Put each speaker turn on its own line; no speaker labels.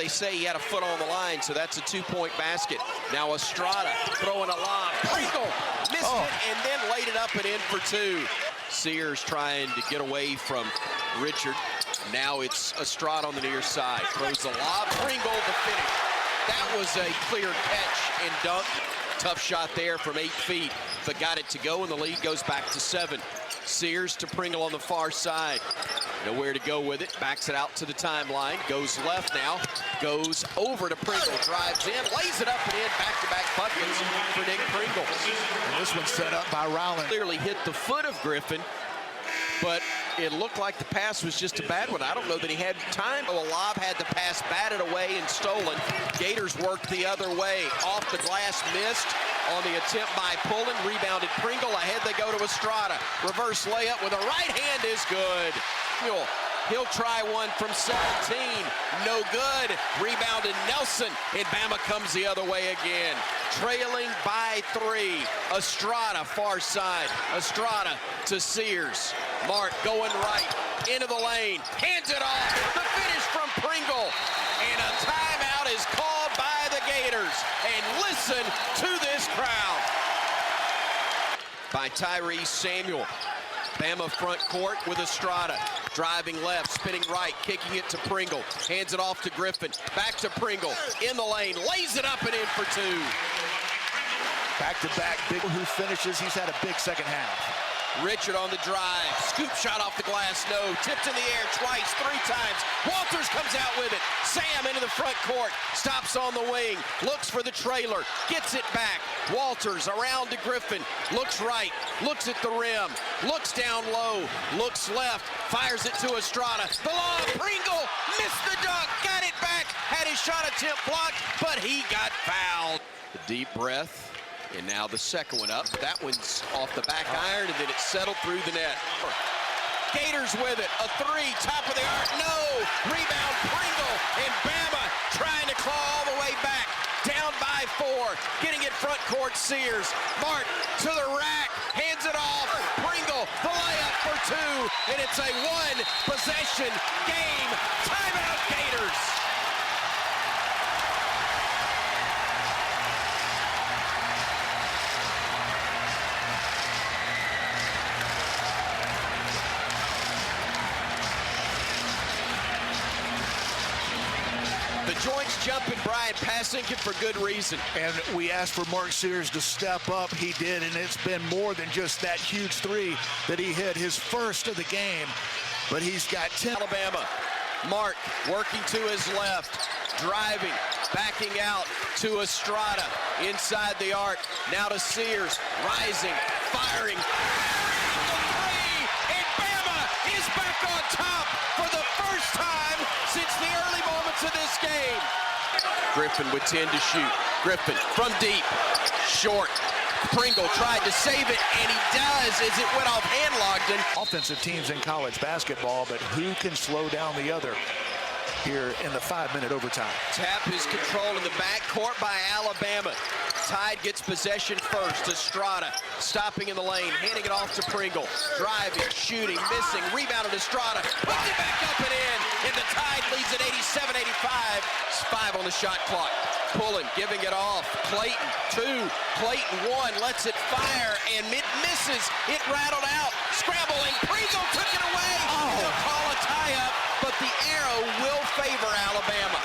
they say he had a foot on the line, so that's a 2-point basket. Now Estrada throwing a lob. Pringle missed it and then laid it up and in for 2. Sears trying to get away from Richard. Now it's Estrada on the near side. Throws a lob. Pringle the finish. That was a clear catch and dunk. Tough shot there from 8 feet, but got it to go, and the lead goes back to 7. Sears to Pringle on the far side. Nowhere to go with it. Backs it out to the timeline. Goes left now. Goes over to Pringle. Drives in. Lays it up and in. Back-to-back buckets for Nick Pringle.
And this one's set up by Rowland.
Clearly hit the foot of Griffin, but it looked like the pass was just a bad one. I don't know that he had time. A lob had the pass batted away and stolen. Gators worked the other way. Off the glass, missed on the attempt by Pullen. Rebounded Pringle. Ahead they go to Estrada. Reverse layup with a right hand is good. He'll try one from 17. No good. Rebounded Nelson. And Bama comes the other way again. Trailing by 3. Estrada, far side. Estrada to Sears. Mark going right. Into the lane. Hands it off. The finish from Pringle. And a timeout is called by the Gators. And listen to this crowd. By Tyrese Samuel. Bama front court with Estrada. Driving left, spinning right, kicking it to Pringle. Hands it off to Griffin. Back to Pringle. In the lane. Lays it up and in for 2.
Back-to-back, big who finishes. He's had a big second half.
Richard on the drive. Scoop shot off the glass. No. Tipped in the air twice, 3 times. Walters comes out with it. Sam into the front court. Stops on the wing. Looks for the trailer. Gets it back. Walters around to Griffin. Looks right. Looks at the rim. Looks down low. Looks left. Fires it to Estrada. The lob. Pringle missed the dunk. Got it back. Had his shot attempt blocked, but he got fouled. A deep breath. And now the second one up. That one's off the back iron, and then it settled through the net. Gators with it. A 3, top of the arc. No. Rebound Pringle. And Bama trying to claw all the way back. Down by 4. Getting it front court, Sears. Mark to the rack. Hands it off. Pringle, the layup for 2. And it's a 1-possession game. Timeout, Gators. The joints jumping, Brian Passinkin for good reason.
And we asked for Mark Sears to step up. He did, and it's been more than just that huge 3 that he hit, his first of the game. But he's got 10.
Alabama. Mark working to his left, driving, backing out to Estrada, inside the arc. Now to Sears, rising, firing. And Bama is back on top for the first time since the early moments of this game. Griffin with 10 to shoot. Griffin from deep, short. Pringle tried to save it, and he does as it went off hand-locked.
Offensive teams in college basketball, but who can slow down the other here in the 5-minute overtime?
Tap is controlled in the backcourt by Alabama. Tide gets possession first. Estrada stopping in the lane, handing it off to Pringle. Driving, shooting, missing, rebounded Estrada. Puts it back up and in, and the Tide leads at 87-85. It's 5 on the shot clock. Pullen, giving it off. Clayton, 2. Clayton, 1. Lets it fire, and it misses. It rattled out. Scrambling. Pringle took it away. They'll call a tie-up, but the arrow will favor Alabama.